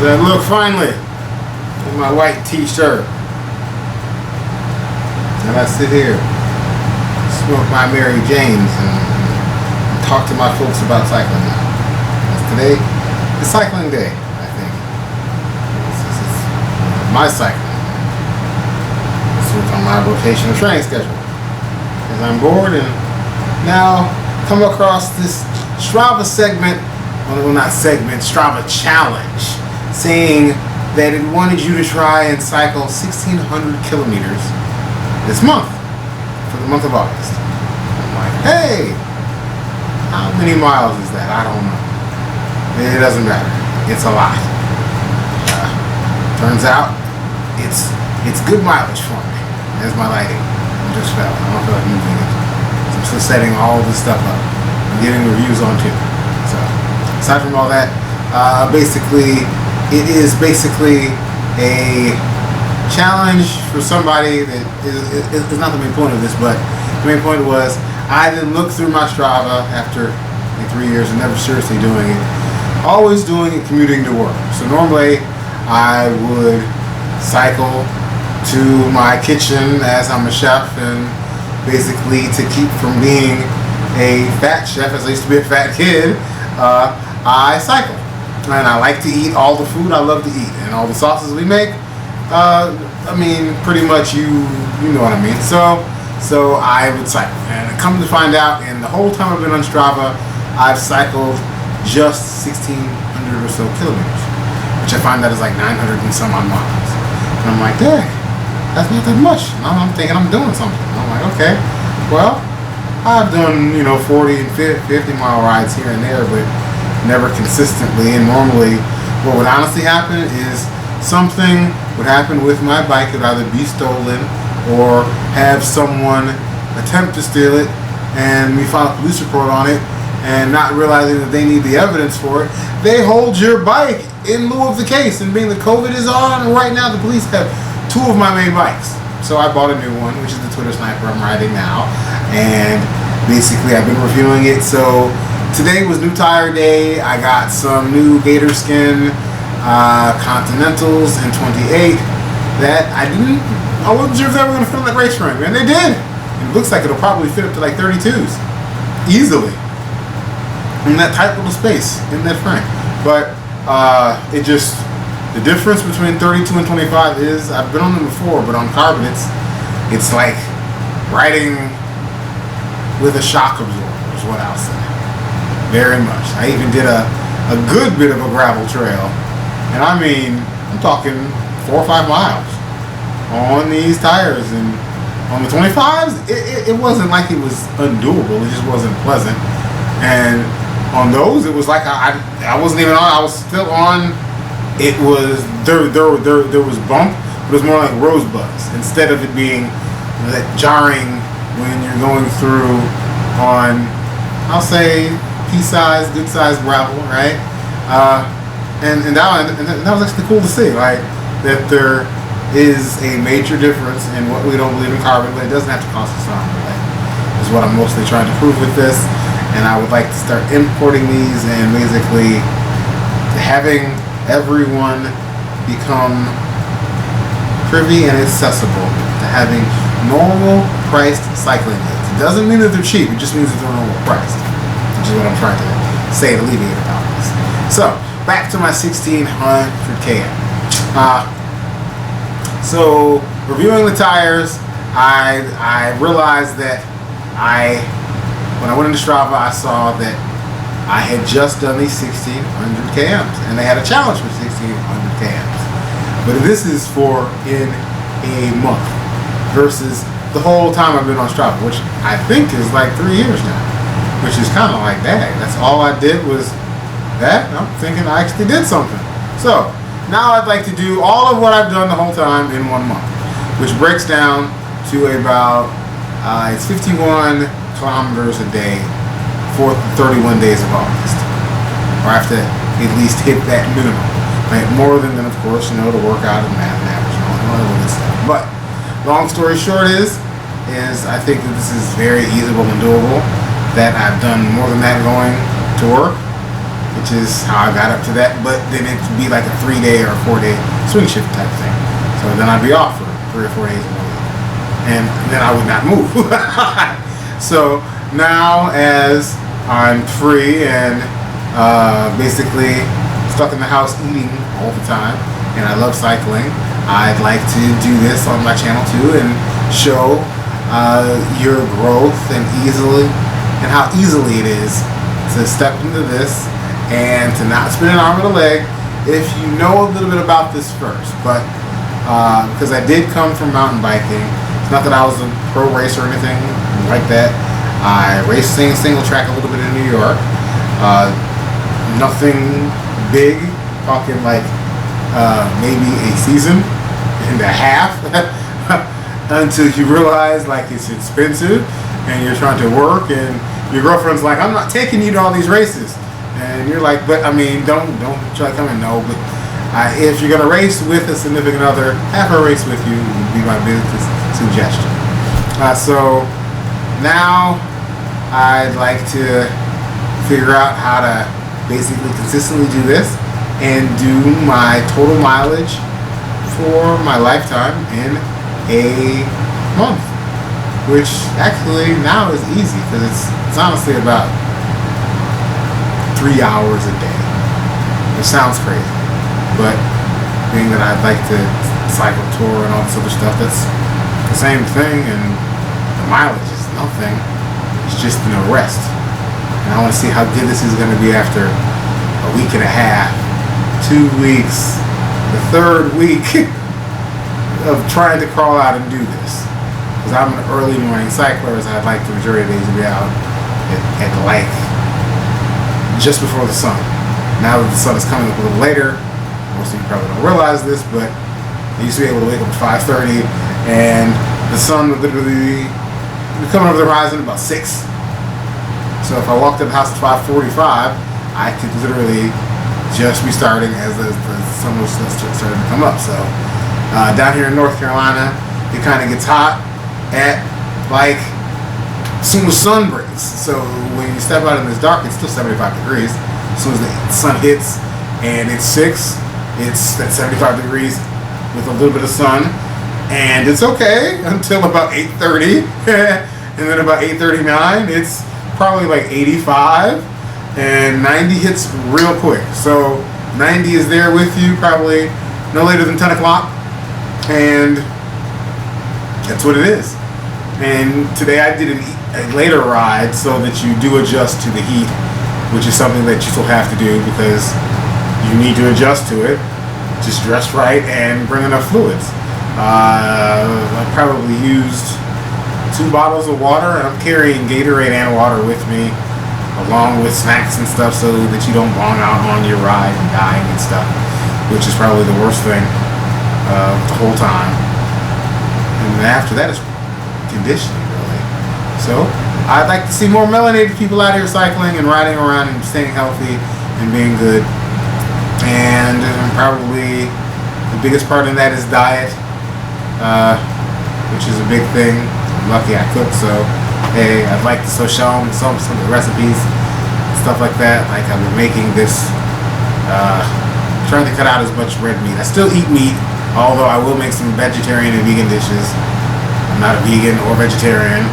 How's that look finally? In my white t-shirt. And I sit here, smoke my Mary Janes, and talk to my folks about cycling now. Today is cycling day, I think. This is my cycling. This was on my rotational training schedule. Because I'm bored and now come across this Strava segment, well not segment, Strava challenge, saying that it wanted you to try and cycle 1,600 kilometers this month, for the month of August. I'm like, hey, how many miles is that? I don't know. It doesn't matter. It's a lot. Turns out, it's good mileage for me. There's my lighting. I just fell. I don't feel like moving it. So I'm still setting all this stuff up. I'm getting reviews on too. So, aside from all that, basically, it is basically a challenge for somebody that is not the main point of this, but the main point was I didn't look through my Strava after like 3 years and never seriously doing it. Always doing it commuting to work. So normally I would cycle to my kitchen as I'm a chef, and basically to keep from being a fat chef, as I used to be a fat kid, I cycle. And I like to eat all the food I love to eat, and all the sauces we make. I mean, pretty much you know what I mean. So I would cycle, and come to find out, in the whole time I've been on Strava, I've cycled just 1,600 or so kilometers, which I find that is like 900 and some odd miles. And I'm like, dang, that's not that much. And I'm thinking I'm doing something. And I'm like, okay, well, I've done 40 and 50 mile rides here and there, but never consistently. And normally what would honestly happen is something would happen with my bike. It would either be stolen or have someone attempt to steal it, and we file a police report on it, and not realizing that they need the evidence for it, they hold your bike in lieu of the case. And being that COVID is on right now, the police have 2 of my main bikes. So I bought a new one, which is the Twitter Sniper I'm riding now, and basically I've been reviewing it. So today was new tire day. I got some new Gator Skin Continentals in 28 that I wasn't sure if they were going to fit on that race frame, and they did. It looks like it'll probably fit up to like 32s easily in that tight little space in that frame. But the difference between 32 and 25 is, I've been on them before, but on carbon it's like riding with a shock absorber is what I'll say. Very much. I even did a good bit of a gravel trail, and I mean, I'm talking 4 or 5 miles on these tires. And on the 25s, it wasn't like it was undoable, it just wasn't pleasant. And on those, it was like I wasn't even on, I was still on. It was, there was bump, but it was more like rosebuds, instead of it being that jarring when you're going through on, I'll say, pea-sized, good-sized gravel, right? And that was actually cool to see, like, that there is a major difference in what we don't believe in carbon, but it doesn't have to cost us arm, right? Is what I'm mostly trying to prove with this. And I would like to start importing these and basically having everyone become privy and accessible to having normal priced cycling aids. It doesn't mean that they're cheap, it just means that they're normal priced, which is what I'm trying to say to alleviate about this. So, back to my 1,600 km. So, reviewing the tires, I realized that when I went into Strava, I saw that I had just done these 1,600 kms, and they had a challenge for 1,600 kms. But this is for in a month versus the whole time I've been on Strava, which I think is like 3 years now, which is kind of like, dang, that's all I did was that. I'm thinking I actually did something. So now I'd like to do all of what I've done the whole time in 1 month, which breaks down to about it's 51 kilometers a day for 31 days of August. Or I have to at least hit that minimum. Like more than of course, to work out and math and average and all that other stuff. But long story short is I think that this is very easable and doable. That I've done more than that going to work. which is how I got up to that. But then it'd be like a 3-day or a 4-day swing shift type thing. So then I'd be off for 3 or 4 days in a week, and then I would not move. So now, as I'm free and basically stuck in the house eating all the time, and I love cycling, I'd like to do this on my channel too and show your growth and how easily it is to step into this and to not spin an arm and a leg if you know a little bit about this first. But because I did come from mountain biking, it's not that I was a pro racer or anything like that. I raced single track a little bit in New York. Nothing big, talking like maybe a season and a half until you realize like it's expensive and you're trying to work and your girlfriend's like, I'm not taking you to all these races, and you're like, but I mean, don't try to come in. No, but if you're gonna race with a significant other, have her race with you would be my business suggestion. So now I'd like to figure out how to basically consistently do this and do my total mileage for my lifetime in a month, which actually now is easy because it's honestly about 3 hours a day. It sounds crazy, but being that I'd like to cycle, tour, and all this other stuff, that's the same thing, and the mileage is nothing. It's just an arrest. And I want to see how good this is going to be after a week and a half, 2 weeks, the third week of trying to crawl out and do this. Because I'm an early morning cycler, as I'd like the majority of days to be out at like just before the sun. Now that the sun is coming up a little later, most of you probably don't realize this, but I used to be able to wake up at 5:30 and the sun would literally be coming over the horizon at about 6. So if I walked in the house at 5:45, I could literally just be starting as the sun was starting to come up. So down here in North Carolina, it kind of gets hot at like as soon as sun breaks. So when you step out in this dark, it's still 75 degrees. As soon as the sun hits and it's 6, it's at 75 degrees with a little bit of sun, and it's okay until about 8:30, and then about 8:39, it's probably like 85, and 90 hits real quick. So 90 is there with you probably no later than 10 o'clock, and that's what it is. And today I did a later ride so that you do adjust to the heat, which is something that you still have to do because you need to adjust to it. Just dress right and bring enough fluids. I probably used 2 bottles of water, and I'm carrying Gatorade and water with me, along with snacks and stuff, so that you don't bong out on your ride and dying and stuff, which is probably the worst thing the whole time. And after that is conditioning, really. So I'd like to see more melanated people out here cycling and riding around and staying healthy and being good. And probably the biggest part in that is diet, which is a big thing. I'm lucky I cook, so hey, I'd like to show them some of the recipes, stuff like that. Like I've been making this, trying to cut out as much red meat. I still eat meat, although I will make some vegetarian and vegan dishes. I'm not a vegan or vegetarian.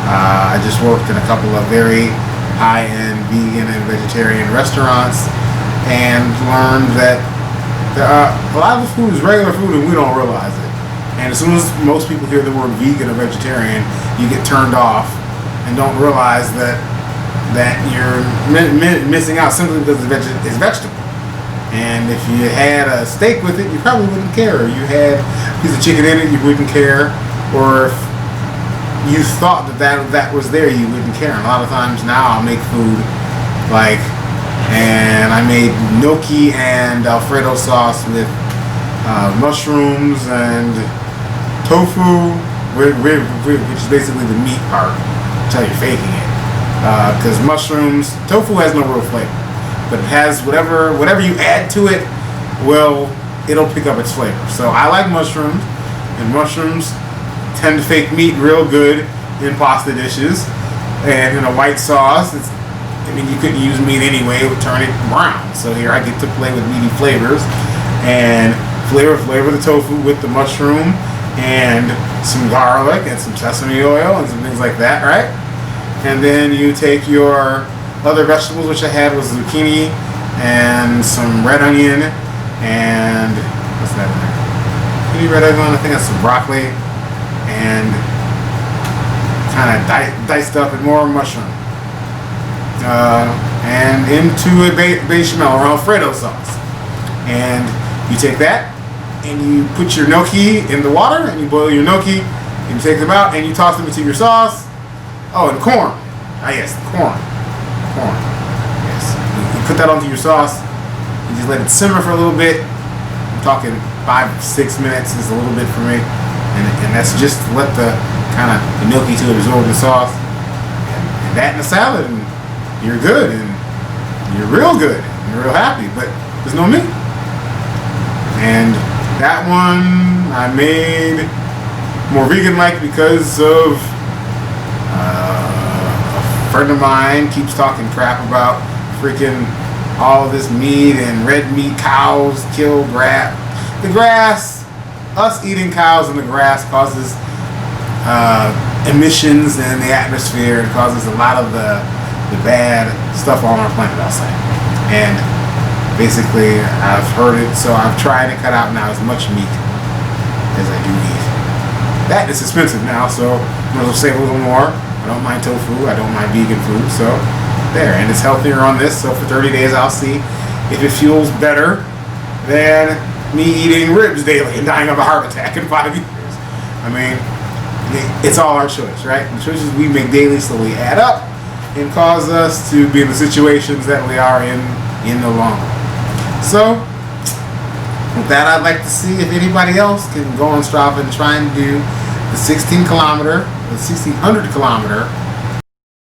I just worked in a couple of very high-end vegan and vegetarian restaurants and learned that a lot of the food is regular food and we don't realize it. And as soon as most people hear the word vegan or vegetarian, you get turned off and don't realize that you're missing out simply because it's vegetable. And if you had a steak with it, you probably wouldn't care. Or you had a piece of chicken in it, you wouldn't care. Or if you thought that was there, you wouldn't care. And a lot of times now I'll make food and I made gnocchi and Alfredo sauce with mushrooms and tofu, which is basically the meat part until you're faking it. Because tofu has no real flavor, but it has whatever you add to it, it'll pick up its flavor. So I like mushrooms, and mushrooms tend to fake meat real good in pasta dishes and in a white sauce. It's I mean, you couldn't use meat anyway, it would turn it brown. So here I get to play with meaty flavors and flavor the tofu with the mushroom and some garlic and some sesame oil and some things like that, right? And then you take your other vegetables, which I had was zucchini and some red onion and what's that in there? Zucchini, red onion, I think that's some broccoli and kind of diced up and more mushroom. And into a bechamel or Alfredo sauce. And you take that and you put your gnocchi in the water and you boil your gnocchi and you take them out and you toss them into your sauce. Oh, and corn. Ah, yes, corn. Corn. Yes. You put that onto your sauce. You just let it simmer for a little bit. I'm talking 5-6 minutes is a little bit for me. And that's just to let the kind of the gnocchi to absorb the sauce. And that in a salad. And you're good and you're real good. You're real happy, but there's no meat. And that one I made more vegan-like because of a friend of mine keeps talking crap about freaking all this meat and red meat, cows kill grass. The grass, us eating cows in the grass causes emissions in the atmosphere and causes a lot of the bad stuff on our planet, I'll say. And basically, I've heard it, so I've tried to cut out now as much meat as I do eat. That is expensive now, so I'm going to save a little more. I don't mind tofu, I don't mind vegan food, so there. And it's healthier on this, so for 30 days I'll see if it fuels better than me eating ribs daily and dying of a heart attack in 5 years. I mean, it's all our choice, right? The choices we make daily slowly add up and cause us to be in the situations that we are in the long run. So, with that, I'd like to see if anybody else can go on Strava and try and do the 1600 kilometer